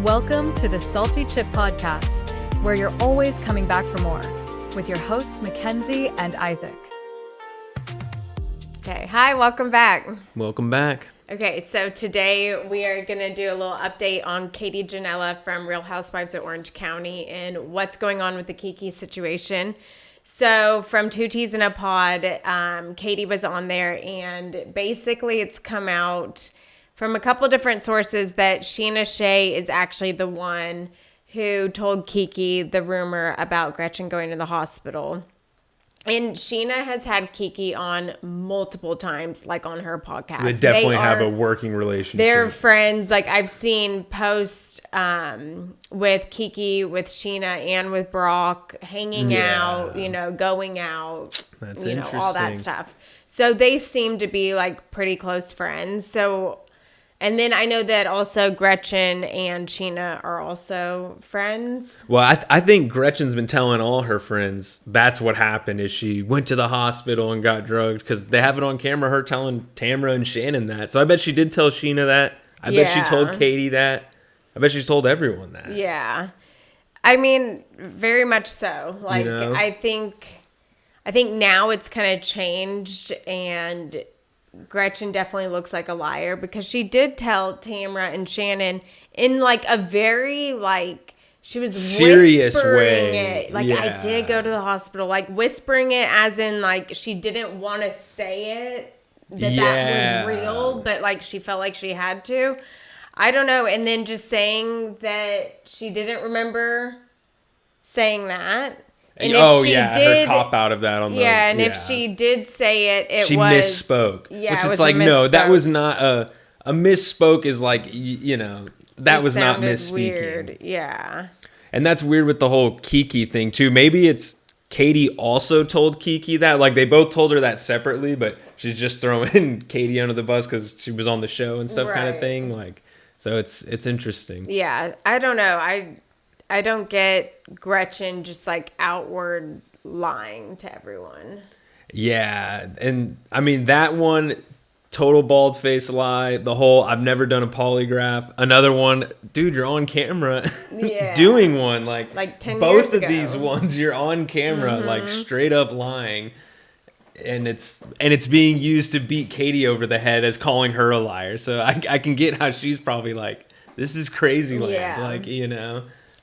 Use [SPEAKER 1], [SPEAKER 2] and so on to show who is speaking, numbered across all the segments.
[SPEAKER 1] Welcome to the Salty Chip Podcast, where you're always coming back for more, with your hosts Mackenzie and Isaac.
[SPEAKER 2] Okay, hi, welcome back.
[SPEAKER 3] Welcome back.
[SPEAKER 2] Okay, so today we are going to do a little update on Katie Janella from Real Housewives of Orange County and what's going on with the Kiki situation. So from Two Teas in a Pod, Katie was on there, and basically it's come out from a couple different sources that Scheana Shay is actually the one who told Kiki the rumor about Gretchen going to the hospital. And Scheana has had Kiki on multiple times, like on her podcast.
[SPEAKER 3] So they definitely have a working relationship.
[SPEAKER 2] They're friends. Like I've seen posts with Kiki, with Scheana, and with Brock hanging out, going out,
[SPEAKER 3] That's interesting.
[SPEAKER 2] All that stuff. So they seem to be like pretty close friends. So, and then I know that also Gretchen and Scheana are also friends.
[SPEAKER 3] Well, I think Gretchen's been telling all her friends that's what happened is she went to the hospital and got drugged because they have it on camera, her telling Tamra and Shannon that. So I bet she did tell Scheana that. I bet she told Katie that. I bet she's told everyone that.
[SPEAKER 2] Yeah. I mean, very much so. Like, I think now it's kind of changed, and Gretchen definitely looks like a liar because she did tell Tamra and Shannon in like a very she was
[SPEAKER 3] serious
[SPEAKER 2] whispering
[SPEAKER 3] way.
[SPEAKER 2] It. I did go to the hospital, whispering it as in she didn't want to say it that was real, but she felt like she had to. I don't know. And then just saying that she didn't remember saying that. And
[SPEAKER 3] her cop out of that on
[SPEAKER 2] if she did say it,
[SPEAKER 3] she misspoke.
[SPEAKER 2] Yeah,
[SPEAKER 3] which it's no, that was not a misspoke. Is that was not misspeaking.
[SPEAKER 2] Weird. Yeah,
[SPEAKER 3] and that's weird with the whole Kiki thing too. Maybe it's Katie also told Kiki that. They both told her that separately, but she's just throwing Katie under the bus because she was on the show and stuff, kind of thing. So it's interesting.
[SPEAKER 2] Yeah, I don't know. I don't get Gretchen just outward lying to everyone.
[SPEAKER 3] Yeah. And I mean, that one, total bald face lie. The whole, I've never done a polygraph. Another one, dude, you're on camera doing one. 10
[SPEAKER 2] years
[SPEAKER 3] both
[SPEAKER 2] ago.
[SPEAKER 3] Of these ones, you're on camera, straight up lying. And it's being used to beat Katie over the head as calling her a liar. So I can get how she's probably this is crazy land,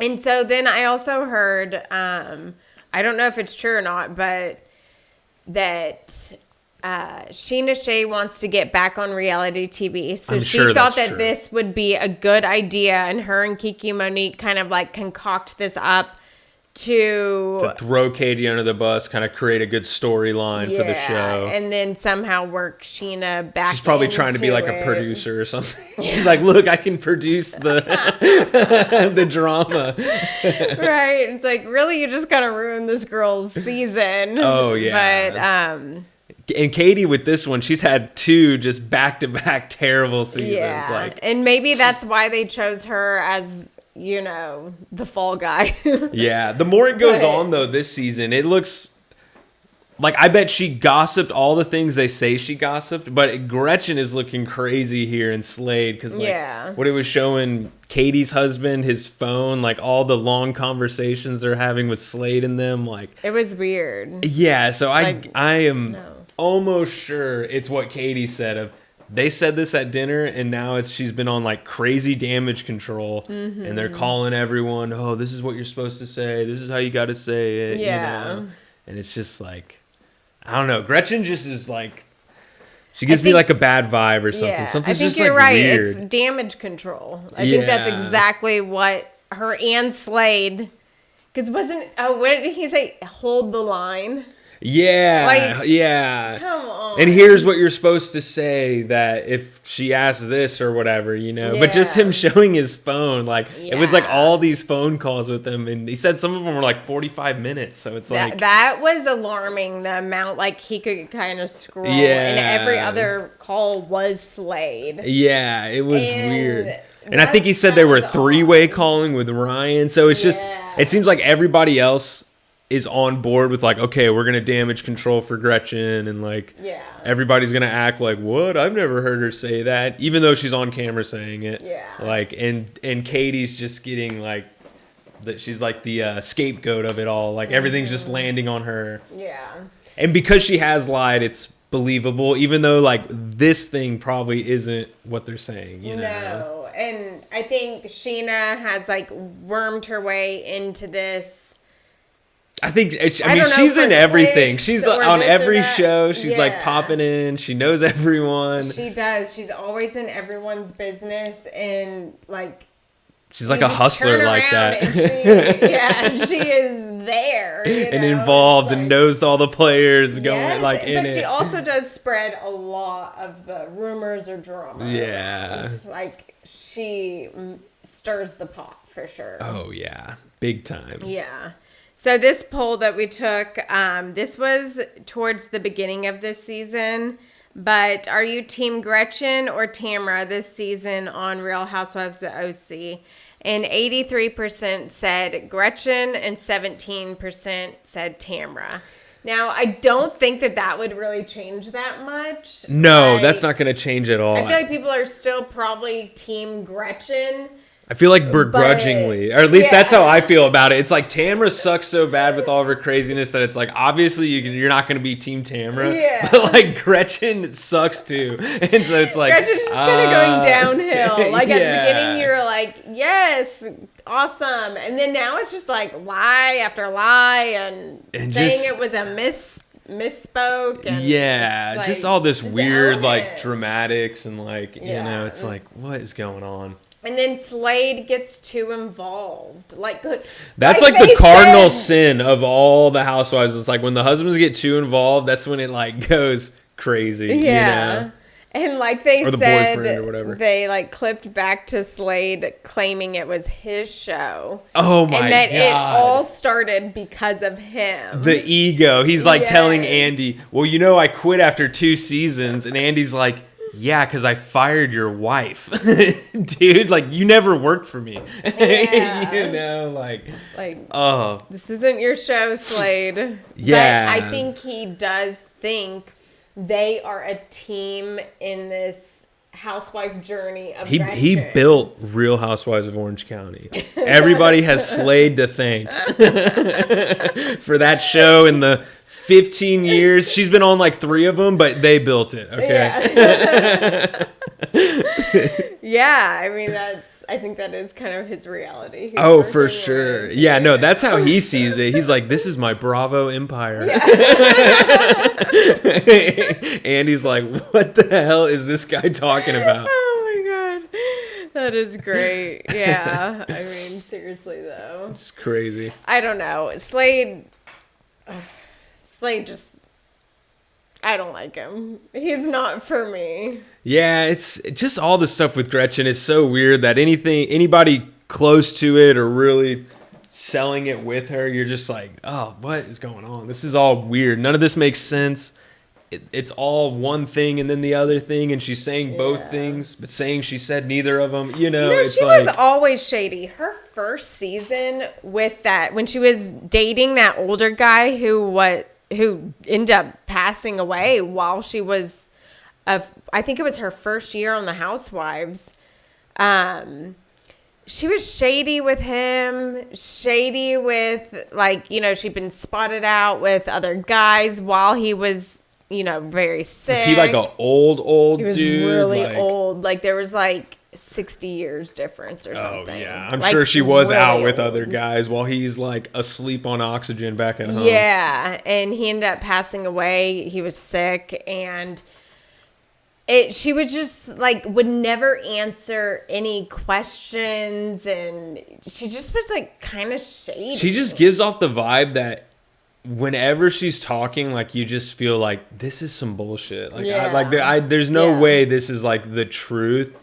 [SPEAKER 2] And so then I also heard, I don't know if it's true or not, but that Scheana Shay wants to get back on reality TV. So she thought that this would be a good idea, and her and Kiki Monique kind of concoct this up to
[SPEAKER 3] throw Katie under the bus, kind of create a good storyline for the show.
[SPEAKER 2] And then somehow work Scheana back.
[SPEAKER 3] She's probably trying to be a producer or something. Yeah. She's look, I can produce the the drama.
[SPEAKER 2] Right. It's really, you just gotta ruin this girl's season.
[SPEAKER 3] Oh yeah. But and Katie with this one, she's had 2 just back-to-back terrible seasons.
[SPEAKER 2] Yeah. And maybe that's why they chose her as the fall guy.
[SPEAKER 3] Yeah. The more it goes on, though, this season, it looks I bet she gossiped all the things they say she gossiped, but Gretchen is looking crazy here in Slade because, what it was showing Katie's husband, his phone, all the long conversations they're having with Slade and them,
[SPEAKER 2] It was weird.
[SPEAKER 3] Yeah, so I am almost sure it's what Katie said of, they said this at dinner, and now she's been on crazy damage control, and they're calling everyone, oh, this is what you're supposed to say, this is how you got to say it, and it's just I don't know, Gretchen just is she gives me a bad vibe or something. Something's just
[SPEAKER 2] you're right.
[SPEAKER 3] weird.
[SPEAKER 2] It's damage control. I think that's exactly what her and Slade, because what did he say? Hold the line.
[SPEAKER 3] Yeah, yeah.
[SPEAKER 2] Come on.
[SPEAKER 3] And here's what you're supposed to say that if she asks this or whatever, But just him showing his phone, it was all these phone calls with him, and he said some of them were 45 minutes. So it's
[SPEAKER 2] that was alarming. The amount he could kind of scroll, and every other call was Slade.
[SPEAKER 3] Yeah, it was weird. And I think he said they were 3-way calling with Ryan. So it's just, it seems like everybody else is on board with like, okay, we're gonna damage control for Gretchen, and like everybody's gonna act like, what? I've never heard her say that, even though she's on camera saying it. Like, and Katie's just getting like that, she's like the scapegoat of it all. Like everything's just landing on her. And because she has lied, it's believable, even though like this thing probably isn't what they're saying, you know?
[SPEAKER 2] No, and I think Scheana has like wormed her way into this. I mean,
[SPEAKER 3] she's in everything. She's on every show. She's like popping in. She knows everyone.
[SPEAKER 2] She does. She's always in everyone's business, and like
[SPEAKER 3] she's like a hustler like that.
[SPEAKER 2] And she is there
[SPEAKER 3] and involved and knows all the players going like in it.
[SPEAKER 2] But she also does spread a lot of the rumors or drama. Like she stirs the pot for sure.
[SPEAKER 3] Oh yeah, big time.
[SPEAKER 2] Yeah. So this poll that we took, this was towards the beginning of this season, but are you Team Gretchen or Tamra this season on Real Housewives of OC? And 83% said Gretchen and 17% said Tamra. Now, I don't think that would really change that much.
[SPEAKER 3] No, that's not going to change at all.
[SPEAKER 2] I feel like people are still probably Team Gretchen.
[SPEAKER 3] I feel like begrudgingly, or at least that's how I feel about it. It's like Tamra sucks so bad with all of her craziness that it's like, obviously you're not going to be Team Tamra, but like Gretchen sucks too. And so it's like,
[SPEAKER 2] Gretchen's just kind of going downhill. Like at the beginning you were like, yes, awesome. And then now it's just like lie after lie and saying just, it was a misspoke. And
[SPEAKER 3] just all this weird like dramatics and like, you know, it's like, what is going on?
[SPEAKER 2] And then Slade gets too involved.
[SPEAKER 3] That's like the cardinal sin of all the housewives. It's like when the husbands get too involved, that's when it like goes crazy. You know?
[SPEAKER 2] And like they
[SPEAKER 3] or the
[SPEAKER 2] said,
[SPEAKER 3] boyfriend or whatever.
[SPEAKER 2] They like clipped back to Slade claiming it was his show.
[SPEAKER 3] Oh my God.
[SPEAKER 2] And that it all started because of him.
[SPEAKER 3] The ego. He's like telling Andy, well, you know, I quit after 2 seasons. And Andy's like, yeah, because I fired your wife. Dude, like, you never worked for me. You know, like, oh.
[SPEAKER 2] This isn't your show, Slade.
[SPEAKER 3] Yeah.
[SPEAKER 2] But I think he does think they are a team in this housewife journey of
[SPEAKER 3] he built Real Housewives of Orange County. Everybody has Slade to thank for that show in the 15 years. She's been on like 3 of them, but they built it. Okay.
[SPEAKER 2] I mean, I think that is kind of his reality.
[SPEAKER 3] Oh, for sure. Yeah, no, that's how he sees it. He's like, this is my Bravo empire. And he's like, what the hell is this guy talking about?
[SPEAKER 2] Oh my God. That is great. Yeah. I mean, seriously though.
[SPEAKER 3] It's crazy.
[SPEAKER 2] I don't know. Slade just, I don't like him. He's not for me.
[SPEAKER 3] Yeah, it's just all the stuff with Gretchen is so weird that anybody close to it or really selling it with her, you're just like, oh, what is going on? This is all weird. None of this makes sense. It's all one thing and then the other thing, and she's saying both things, but saying she said neither of them. You know, it's
[SPEAKER 2] she
[SPEAKER 3] like,
[SPEAKER 2] was always shady. Her first season with that, when she was dating that older guy who ended up passing away while she was, I think it was her first year on the Housewives. She was shady with him, shady with, like, you know, she'd been spotted out with other guys while he was, you know, very sick.
[SPEAKER 3] Is he like an old dude?
[SPEAKER 2] He was really old. Like, there was like 60 years difference or something.
[SPEAKER 3] Oh, yeah. I'm sure she was really out with other guys while he's like asleep on oxygen back at home.
[SPEAKER 2] Yeah. And he ended up passing away. He was sick. And she would just like, would never answer any questions. And she just was like kind of shady.
[SPEAKER 3] She just gives off the vibe that whenever she's talking, like, you just feel like this is some bullshit. Like, there's no way this is like the truth.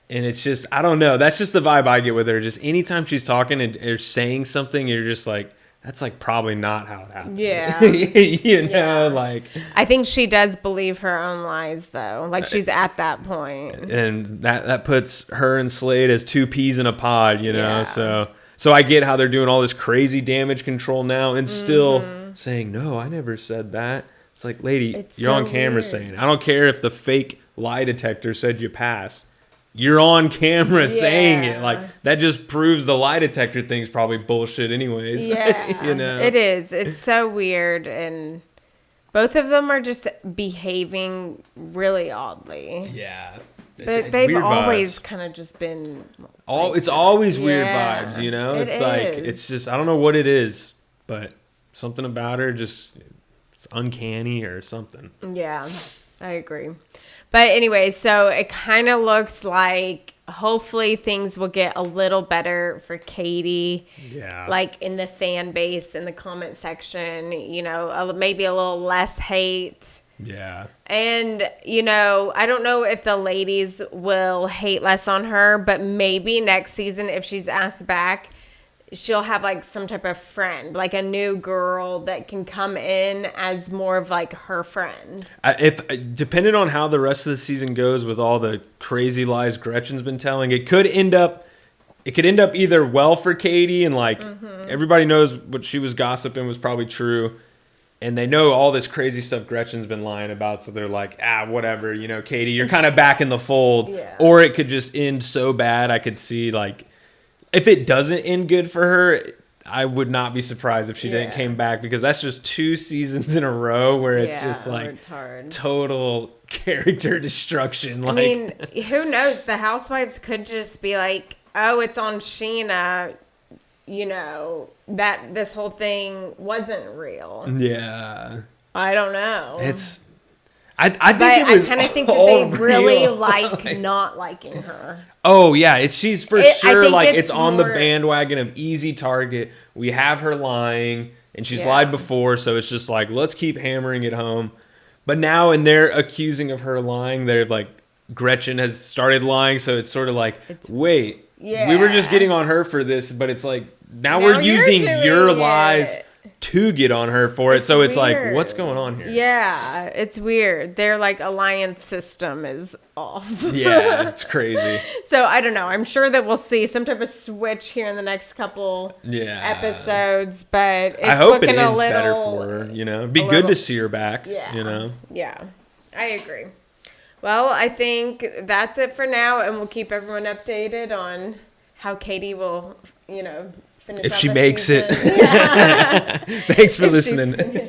[SPEAKER 3] And it's just, I don't know. That's just the vibe I get with her. Just anytime she's talking or saying something, you're just like, that's like probably not how it happened.
[SPEAKER 2] Yeah.
[SPEAKER 3] You know, like.
[SPEAKER 2] I think she does believe her own lies, though. Like, she's at that point.
[SPEAKER 3] And that puts her and Slade as 2 peas in a pod, you know. So So I get how they're doing all this crazy damage control now and still saying, no, I never said that. It's like, lady, you're on camera saying, I don't care if the fake lie detector said you pass. You're on camera saying it. Like, that just proves the lie detector thing's probably bullshit anyways.
[SPEAKER 2] Yeah,
[SPEAKER 3] you know?
[SPEAKER 2] It is. It's so weird. And both of them are just behaving really oddly.
[SPEAKER 3] Yeah.
[SPEAKER 2] But they've always kind of just been...
[SPEAKER 3] It's always weird vibes, you know? It's just, I don't know what it is, but something about her just... It's uncanny or something.
[SPEAKER 2] Yeah, I agree. But anyway, so it kind of looks like hopefully things will get a little better for Katie.
[SPEAKER 3] Yeah.
[SPEAKER 2] Like in the fan base, in the comment section, you know, maybe a little less hate.
[SPEAKER 3] Yeah.
[SPEAKER 2] And, you know, I don't know if the ladies will hate less on her, but maybe next season, if she's asked back, she'll have like some type of friend, like a new girl that can come in as more of like her friend.
[SPEAKER 3] If depending on how the rest of the season goes with all the crazy lies Gretchen's been telling, it could end up either well for Katie and like everybody knows what she was gossiping was probably true. And they know all this crazy stuff Gretchen's been lying about. So they're like, whatever, you know, Katie, you're kind of back in the fold.
[SPEAKER 2] Yeah.
[SPEAKER 3] Or it could just end so bad. I could see like, if it doesn't end good for her, I would not be surprised if she didn't came back, because that's just 2 seasons in a row where it's just like
[SPEAKER 2] it's hard.
[SPEAKER 3] Total character destruction. Like,
[SPEAKER 2] I mean, who knows? The housewives could just be like, oh, it's on Scheana, you know, that this whole thing wasn't real.
[SPEAKER 3] Yeah.
[SPEAKER 2] I don't know.
[SPEAKER 3] I kind
[SPEAKER 2] of think that they really like not liking her.
[SPEAKER 3] Oh yeah, she's for sure like it's on the
[SPEAKER 2] more...
[SPEAKER 3] bandwagon of easy target. We have her lying, and she's lied before, so it's just like, let's keep hammering it home. But now, and they're accusing of her lying, they're like, Gretchen has started lying, so it's sort of like, wait, we were just getting on her for this, but it's like now we're using your lies to get on her for it. So it's weird. Like, what's going on here?
[SPEAKER 2] Yeah, it's weird. Their like alliance system is off.
[SPEAKER 3] Yeah, it's crazy.
[SPEAKER 2] So I don't know. I'm sure that we'll see some type of switch here in the next couple episodes, but it's
[SPEAKER 3] I hope it
[SPEAKER 2] looking
[SPEAKER 3] ends better for her, you know. It'd be good to see her back, you know.
[SPEAKER 2] Yeah, I agree. Well, I think that's it for now, and we'll keep everyone updated on how Katie will, you know, finish
[SPEAKER 3] if
[SPEAKER 2] out
[SPEAKER 3] she
[SPEAKER 2] the
[SPEAKER 3] makes
[SPEAKER 2] season.
[SPEAKER 3] it. Thanks for listening.